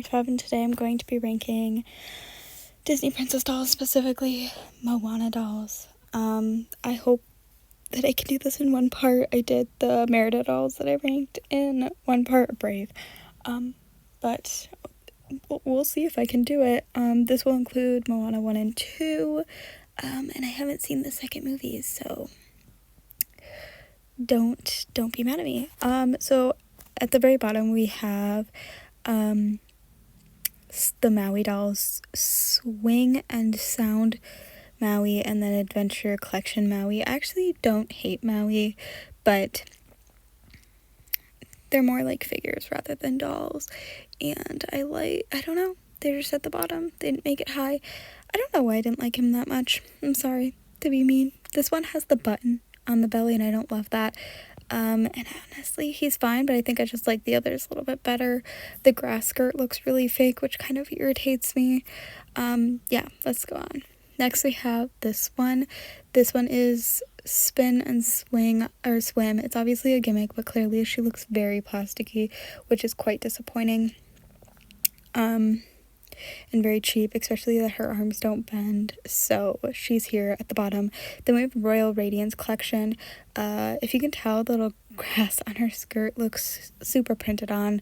Act 5, and today I'm going to be ranking Disney princess dolls, specifically Moana dolls. I hope that I can do this in one part. I did the Merida dolls that I ranked in one part, Brave. But we'll see if I can do it. This will include Moana 1 and 2, and I haven't seen the second movie, so don't be mad at me. So at the very bottom we have the Maui dolls, Swing and Sound Maui, and then Adventure Collection Maui. I actually don't hate Maui, but they're more like figures rather than dolls, and I don't know, they're just at the bottom. They didn't make it high. I don't know why I didn't like him that much. I'm sorry to be mean. This one has the button on the belly, and I don't love that. And honestly, he's fine, but I think I just like the others a little bit better. The grass skirt looks really fake, which kind of irritates me. Yeah, let's go on. Next we have this one. This one is Spin and Swing, or Swim. It's obviously a gimmick, but clearly she looks very plasticky, which is quite disappointing. And very cheap, especially that her arms don't bend, so she's here at the bottom. Then we have Royal Radiance Collection. If you can tell, the little grass on her skirt looks super printed on.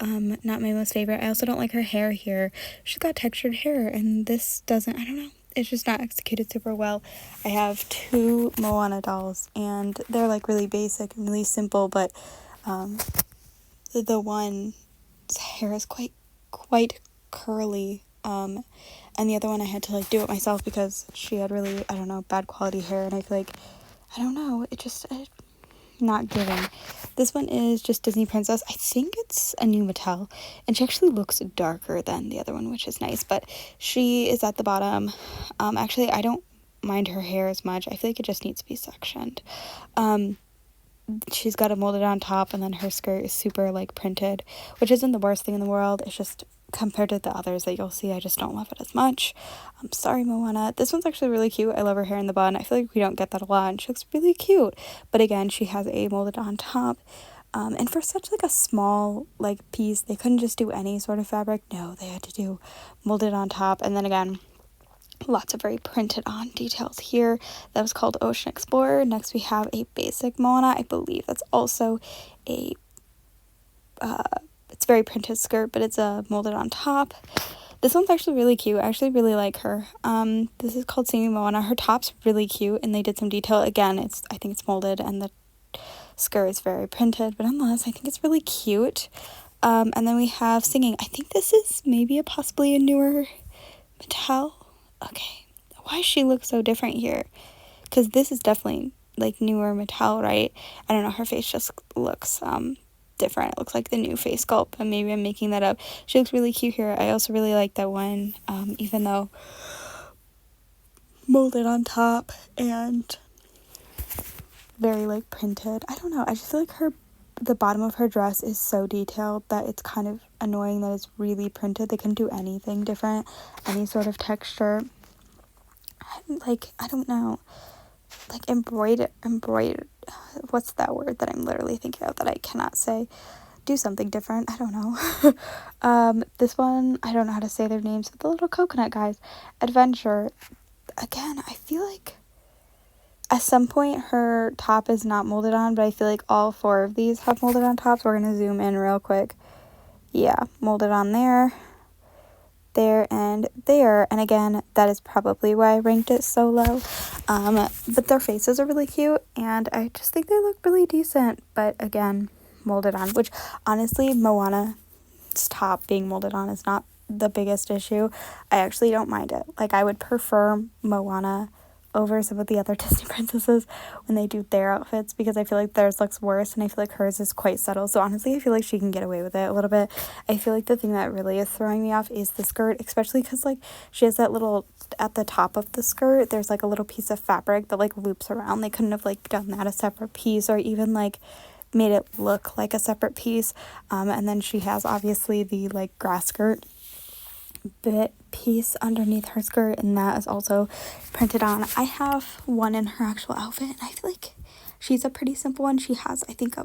Not my most favorite. I also don't like her hair here. She's got textured hair, and this doesn't. I don't know, it's just not executed super well. I have two Moana dolls, and they're like really basic and really simple, but the one's hair is quite curly, and the other one I had to like do it myself because she had really, I don't know, bad quality hair, and I feel like, I don't know, it just not giving. This one is just Disney Princess. I think it's a new Mattel, and she actually looks darker than the other one, which is nice, but she is at the bottom. Actually, I don't mind her hair as much. I feel like it just needs to be sectioned. She's got it molded on top, and then her skirt is super like printed, which isn't the worst thing in the world. It's just compared to the others that you'll see, I just don't love it as much. I'm sorry, Moana. This one's actually really cute. I love her hair in the bun. I feel like we don't get that a lot, and she looks really cute. But again, she has a molded on top. And for such like a small like piece, they couldn't just do any sort of fabric. No, they had to do molded on top. And then again, lots of very printed on details here. That was called Ocean Explorer. Next we have a basic Moana. I believe that's also a it's very printed skirt, but it's molded on top. This one's actually really cute. I actually really like her. This is called Singing Moana. Her top's really cute, and they did some detail. Again, I think it's molded, and the skirt is very printed, but nonetheless, I think it's really cute. And then we have Singing. I think this is maybe possibly a newer Mattel. Okay, why does she look so different here? Because this is definitely like newer Mattel, right? I don't know, her face just looks different. It looks like the new face sculpt, and maybe I'm making that up. She looks really cute here. I also really like that one, even though molded on top and very like printed. I don't know, I just feel like the bottom of her dress is so detailed that it's kind of annoying that it's really printed. They couldn't do anything different, any sort of texture. I don't know, like embroidered, what's that word that I'm literally thinking of that I cannot say? Do something different. I don't know. This one, I don't know how to say their names, but the little coconut guys. Adventure. Again, I feel like at some point her top is not molded on, but I feel like all four of these have molded on tops. We're going to zoom in real quick. Yeah, molded on there, and there, and again, that is probably why I ranked it so low. But their faces are really cute, and I just think they look really decent, but again, molded on, which honestly, Moana's top being molded on is not the biggest issue. I actually don't mind it. Like, I would prefer Moana over some of the other Disney princesses when they do their outfits, because I feel like theirs looks worse, and I feel like hers is quite subtle. So honestly, I feel like she can get away with it a little bit. I feel like the thing that really is throwing me off is the skirt, especially because like she has that little, at the top of the skirt, there's like a little piece of fabric that like loops around. They couldn't have like done that a separate piece, or even like made it look like a separate piece. And then she has obviously the like grass skirt bit piece underneath her skirt, and that is also printed on. I have one in her actual outfit, and I feel like she's a pretty simple one. She has, I think,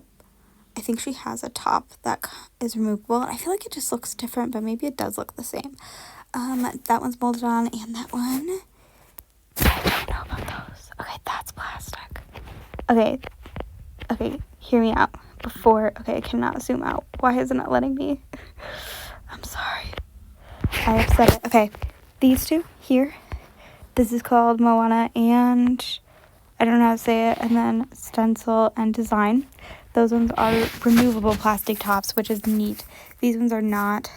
I think she has a top that is removable. I feel like it just looks different, but maybe it does look the same. That one's molded on, and that one, I don't know about those. Okay, that's plastic. Okay, hear me out. I cannot zoom out. Why isn't it letting me? I'm sorry. I upset it. Okay, these two here. This is called Moana and I don't know how to say it. And then Stencil and Design. Those ones are removable plastic tops, which is neat. These ones are not.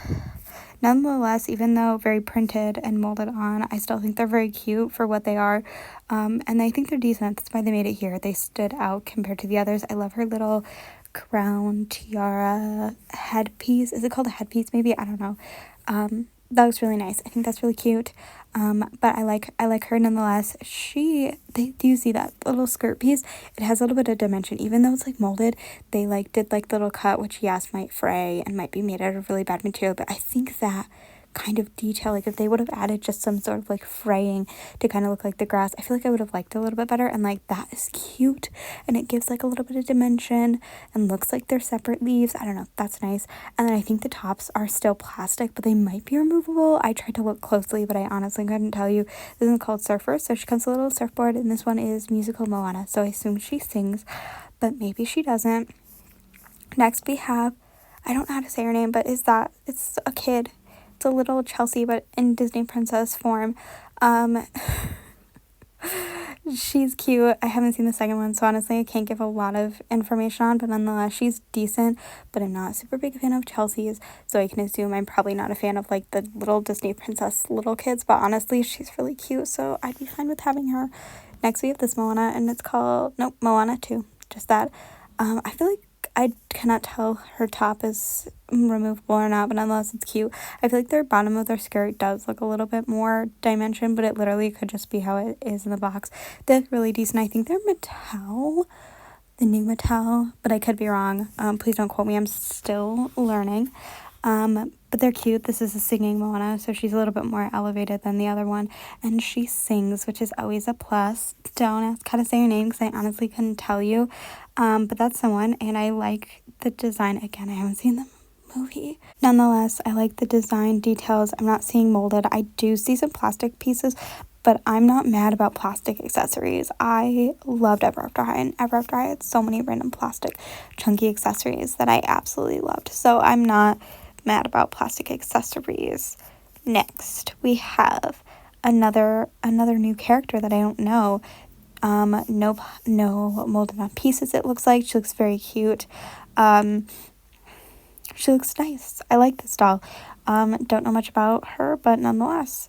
Nonetheless, even though very printed and molded on, I still think they're very cute for what they are. And I think they're decent. That's why they made it here. They stood out compared to the others. I love her little crown, tiara, headpiece. Is it called a headpiece? Maybe, I don't know. That looks really nice. I think that's really cute. But I like her nonetheless. Do you see that little skirt piece? It has a little bit of dimension, even though it's like molded. They like did like the little cut, which yes might fray and might be made out of really bad material. But I think that kind of detail, like if they would have added just some sort of like fraying to kind of look like the grass, I feel like I would have liked it a little bit better. And like that is cute, and it gives like a little bit of dimension and looks like they're separate leaves. I don't know, that's nice. And then I think the tops are still plastic, but they might be removable. I tried to look closely, but I honestly couldn't tell you. This is called Surfer, so she comes with a little surfboard, and this one is musical Moana, so I assume she sings, but maybe she doesn't. Next we have, I don't know how to say her name, but it's a kid. It's a little Chelsea, but in Disney princess form. She's cute. I haven't seen the second one, so honestly I can't give a lot of information on, but nonetheless she's decent. But I'm not a super big fan of Chelsea's, so I can assume I'm probably not a fan of like the little Disney princess little kids, but honestly she's really cute, so I'd be fine with having her. Next we have this Moana, and it's called Moana 2, just that. I feel like I cannot tell her top is removable or not, but nonetheless it's cute. I feel like their bottom of their skirt does look a little bit more dimension, but it literally could just be how it is in the box. They look really decent. I think they're Mattel, the new Mattel, but I could be wrong. Please don't quote me, I'm still learning. But they're cute. This is a singing Moana, so she's a little bit more elevated than the other one, and she sings, which is always a plus. Don't ask how to say her name because I honestly couldn't tell you, but that's the one, and I like the design. Again, I haven't seen the movie. Nonetheless, I like the design details. I'm not seeing molded. I do see some plastic pieces, but I'm not mad about plastic accessories. I loved Ever After High, and Ever After High had so many random plastic chunky accessories that I absolutely loved, so I'm not mad about plastic accessories. Next we have another new character that I don't know. No molded on pieces, it looks like. She looks very cute. She looks nice. I like this doll. Don't know much about her, but nonetheless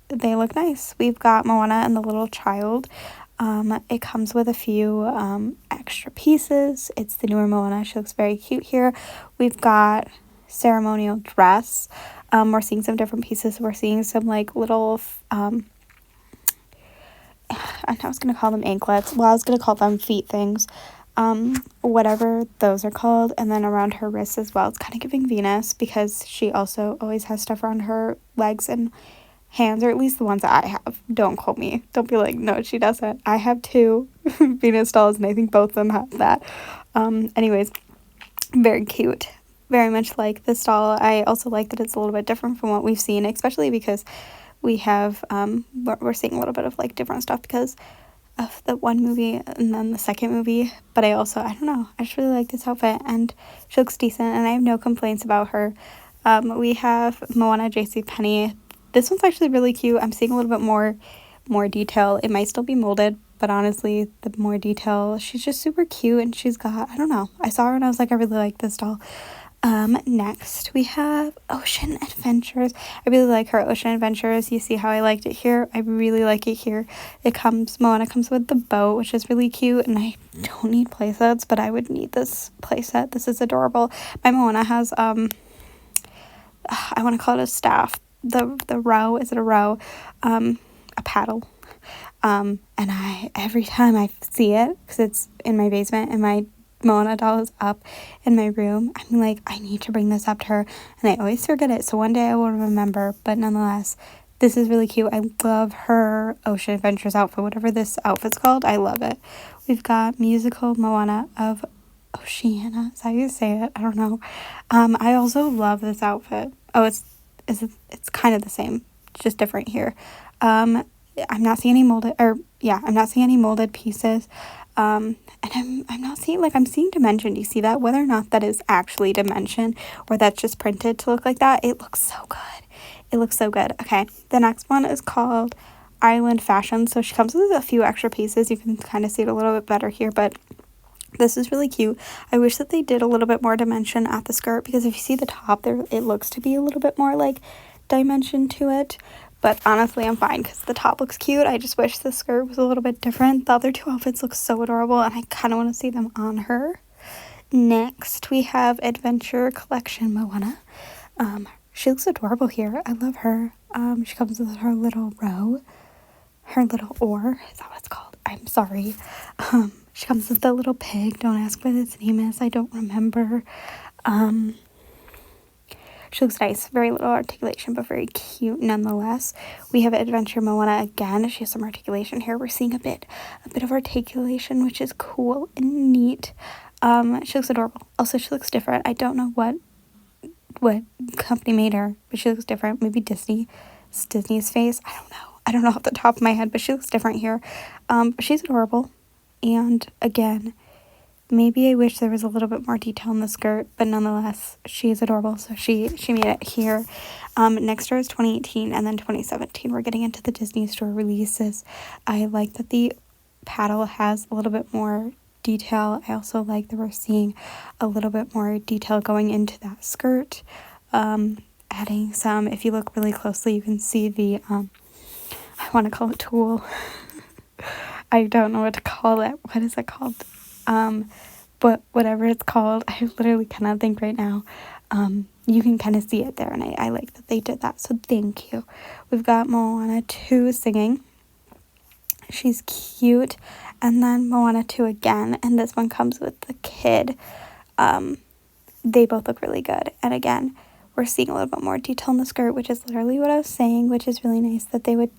they look nice. We've got Moana and the little child. It comes with a few extra pieces. It's the newer Moana. She looks very cute here. We've got ceremonial dress. We're seeing some different pieces. We're seeing some like little I was gonna call them anklets. Well, I was gonna call them feet things. Whatever those are called. And then around her wrists as well. It's kind of giving Venus, because she also always has stuff around her legs and hands, or at least the ones that I have. Don't quote me. Don't be like, no, she doesn't. I have 2 Venus dolls, and I think both of them have that. Anyways, very cute. Very much like this doll. I also like that it's a little bit different from what we've seen, especially because we have we're seeing a little bit of like different stuff because of the one movie and then the second movie. But I don't know, I just really like this outfit, and she looks decent, and I have no complaints about her. We have Moana JCPenney. This one's actually really cute. I'm seeing a little bit more detail. It might still be molded, but honestly, the more detail, she's just super cute, and she's got, I don't know, I saw her and I was like, I really like this doll. Next we have Ocean Adventures. I really like her Ocean Adventures. You see how I liked it here? I really like it here. Moana comes with the boat, which is really cute, and I don't need playsets, but I would need this playset. This is adorable. My Moana has, I want to call it a staff. The row, is it a row? A paddle. And every time I see it, because it's in my basement and my Moana doll is up in my room, I'm like, I need to bring this up to her, and I always forget it, so one day I will remember. But nonetheless, this is really cute. I love her Ocean Adventures outfit, whatever this outfit's called. I love it. We've got musical Moana of Oceana. Is that how you say it? I don't know. I also love this outfit. Oh, it's kind of the same, just different here. I'm not seeing any molded, I'm not seeing any molded pieces. And I'm not seeing, like, I'm seeing dimension. Do you see that? Whether or not that is actually dimension or that's just printed to look like that, it looks so good. It looks so good. Okay, the next one is called Island Fashion. So she comes with a few extra pieces. You can kind of see it a little bit better here, but this is really cute. I wish that they did a little bit more dimension at the skirt, because if you see the top there, it looks to be a little bit more like dimension to it. But honestly, I'm fine because the top looks cute. I just wish the skirt was a little bit different. The other two outfits look so adorable, and I kind of want to see them on her. Next, we have Adventure Collection Moana. She looks adorable here. I love her. She comes with her little row, her little oar. Is that what it's called? I'm sorry. She comes with the little pig. Don't ask what its name is. I don't remember. She looks nice. Very little articulation, but very cute nonetheless. We have Adventure Moana again. She has some articulation here. We're seeing a bit of articulation, which is cool and neat. She looks adorable. Also, she looks different. I don't know what company made her, but she looks different. Maybe Disney. It's Disney's face. I don't know. I don't know off the top of my head, but she looks different here. But she's adorable. And again, maybe I wish there was a little bit more detail in the skirt, but nonetheless, she is adorable. So she made it here. Next year is 2018, and then 2017. We're getting into the Disney Store releases. I like that the paddle has a little bit more detail. I also like that we're seeing a little bit more detail going into that skirt. Adding some, if you look really closely, you can see the, I want to call it tulle. I don't know what to call it. What is it called? But whatever it's called, I literally cannot think right now. You can kind of see it there, and I like that they did that, so thank you. We've got Moana 2 singing. She's cute. And then Moana 2 again, and this one comes with the kid. They both look really good. And again, we're seeing a little bit more detail in the skirt, which is literally what I was saying, which is really nice that they would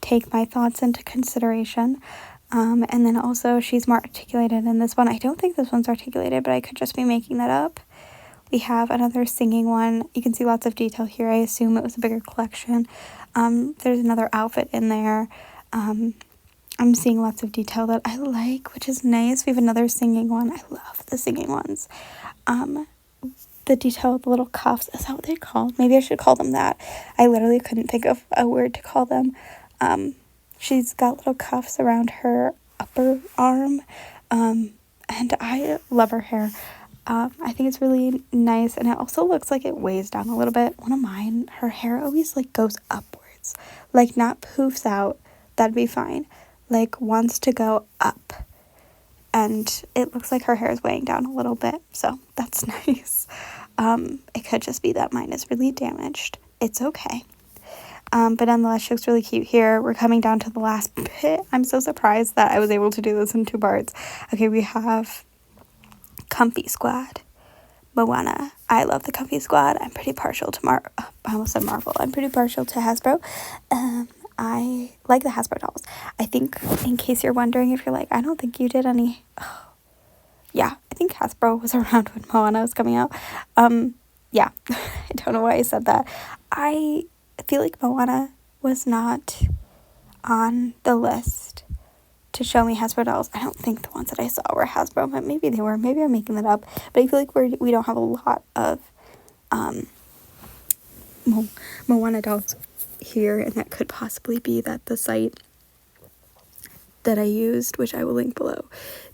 take my thoughts into consideration. And then also she's more articulated in this one. I don't think this one's articulated, but I could just be making that up. We have another singing one. You can see lots of detail here. I assume it was a bigger collection. There's another outfit in there. I'm seeing lots of detail that I like, which is nice. We have another singing one. I love the singing ones. The detail of the little cuffs. Is that what they're called? Maybe I should call them that. I literally couldn't think of a word to call them. She's got little cuffs around her upper arm. And I love her hair. I think it's really nice, and it also looks like it weighs down a little bit. One of mine, her hair always like goes upwards, like not poofs out. That'd be fine. Like wants to go up, and it looks like her hair is weighing down a little bit, so that's nice. It could just be that mine is really damaged. It's okay. But nonetheless, she looks really cute here. We're coming down to the last bit. I'm so surprised that I was able to do this in 2 parts. Okay, we have Comfy Squad Moana. I love the Comfy Squad. I'm pretty partial to I almost said Marvel. I'm pretty partial to Hasbro. I like the Hasbro dolls. I think, in case you're wondering, if you're like, I don't think you did any. Yeah, I think Hasbro was around when Moana was coming out. Yeah, I don't know why I said that. I feel like Moana was not on the list to show me Hasbro dolls. I don't think the ones that I saw were Hasbro, but maybe they were. Maybe I'm making that up. But I feel like we don't have a lot of Moana dolls here, and that could possibly be that the site that I used, which I will link below,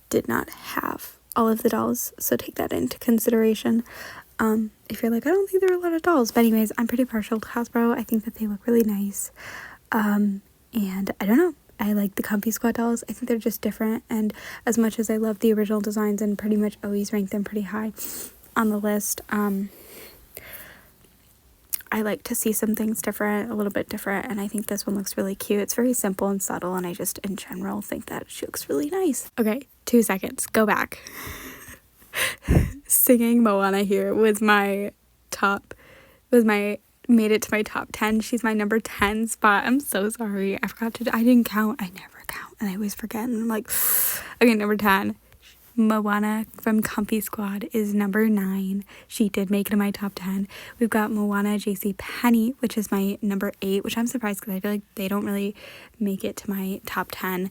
did not have all of the dolls, so take that into consideration. If you're like, I don't think there are a lot of dolls, but anyways, I'm pretty partial to Hasbro. I think that they look really nice, and I don't know, I like the Comfy Squad dolls. I think they're just different, and as much as I love the original designs and pretty much always rank them pretty high on the list, I like to see some things different, a little bit different, and I think this one looks really cute. It's very simple and subtle, and I just, in general, think that she looks really nice. Okay, 2 seconds. Go back. Singing Moana here was made it to my top 10. She's my number 10 spot. I'm so sorry. I didn't count. I never count, and I always forget, and I'm like, okay, number 10. Moana from Comfy Squad is number 9. She did make it in my top 10. We've got Moana JC Penney, which is my number 8, which I'm surprised because I feel like they don't really make it to my top 10.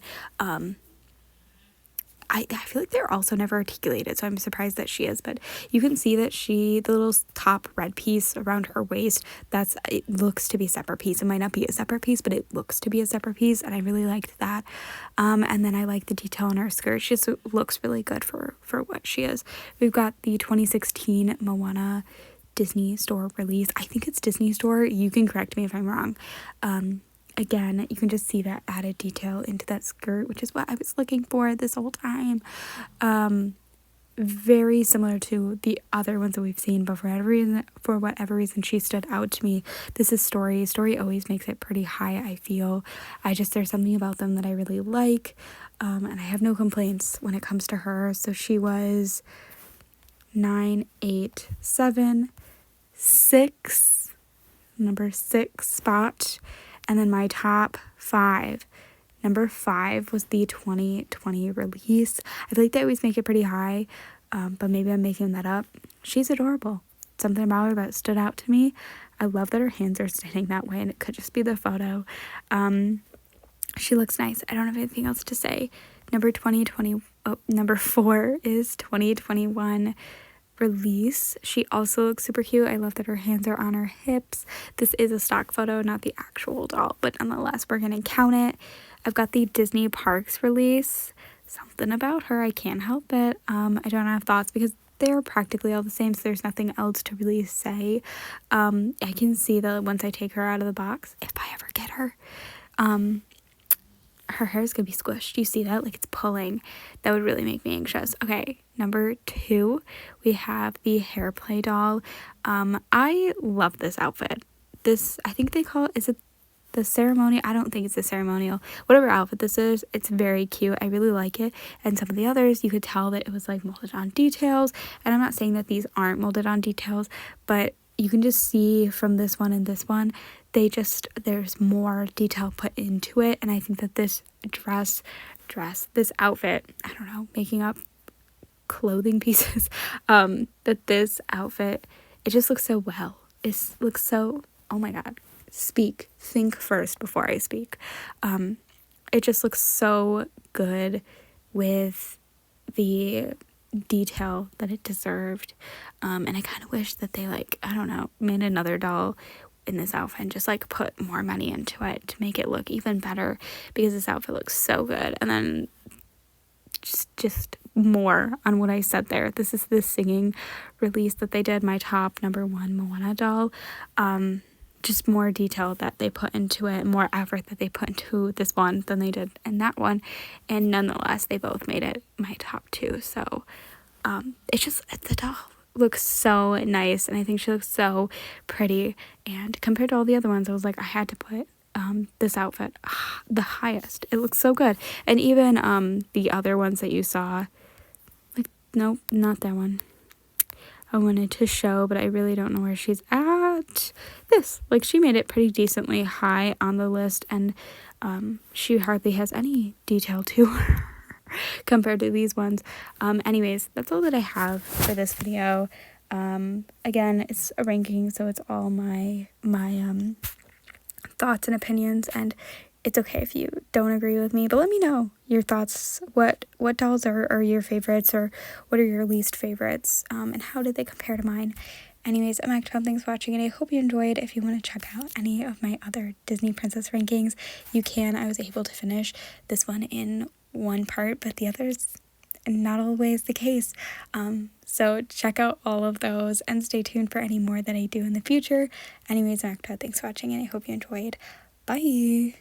I feel like they're also never articulated, so I'm surprised that she is, but you can see that the little top red piece around her waist, it looks to be a separate piece. It might not be a separate piece, but it looks to be a separate piece, and I really liked that. And then I like the detail on her skirt. She just looks really good for what she is. We've got the 2016 Moana Disney Store release. I think it's Disney Store. You can correct me if I'm wrong. Again, you can just see that added detail into that skirt, which is what I was looking for this whole time. Very similar to the other ones that we've seen, but for whatever reason, she stood out to me. This is Story. Story always makes it pretty high, I feel. There's something about them that I really like, and I have no complaints when it comes to her. So she was 9, 8, 7, 6, number 6 spot. And then my top 5. Number 5 was the 2020 release. I feel like they always make it pretty high, but maybe I'm making that up. She's adorable. Something about her that stood out to me. I love that her hands are standing that way, and it could just be the photo. She looks nice. I don't have anything else to say. Number 4 is 2021 release. She also looks super cute. I love that her hands are on her hips. This is a stock photo, not the actual doll, but nonetheless, we're gonna count it. I've got the Disney Parks release. Something about her, I can't help it. I don't have thoughts because they're practically all the same, so there's nothing else to really say. I can see that once I take her out of the box, if I ever get her, her hair is gonna be squished. You see that? Like, it's pulling. That would really make me anxious. Okay, number 2, we have the hair play doll. I love this outfit. I think they call is it the ceremony? I don't think it's the ceremonial. Whatever outfit this is, it's very cute. I really like it. And some of the others, you could tell that it was like molded on details. And I'm not saying that these aren't molded on details, but you can just see from this one and this one, there's more detail put into it. And I think that this this outfit, I don't know, making up clothing pieces, that this outfit, it just looks so well. It looks so, oh my God, think first before I speak. It just looks so good with the detail that it deserved. And I kind of wish that they made another doll in this outfit and just put more money into it to make it look even better, because this outfit looks so good. And then just more on what I said there. This is the singing release that they did, my top number 1 Moana doll. Just more detail that they put into it, more effort that they put into this one than they did in that one, and nonetheless they both made it my top 2. So the doll looks so nice, and I think she looks so pretty, and compared to all the other ones, I was like, I had to put this outfit the highest. It looks so good. And even the other ones that you saw, nope, not that one. I wanted to show, but I really don't know where she's at. She made it pretty decently high on the list, and she hardly has any detail to her compared to these ones. Anyways, that's all that I have for this video. Again, it's a ranking, so it's all my thoughts and opinions, and it's okay if you don't agree with me, but let me know your thoughts. What dolls are your favorites, or what are your least favorites, and how did they compare to mine? Anyways, I'm Acton. Thanks for watching, and I hope you enjoyed. If you want to check out any of my other Disney princess rankings, you can. I was able to finish this one in one part, but the others, not always the case. So check out all of those, and stay tuned for any more that I do in the future. Anyways, I'm Acton. Thanks for watching, and I hope you enjoyed. Bye!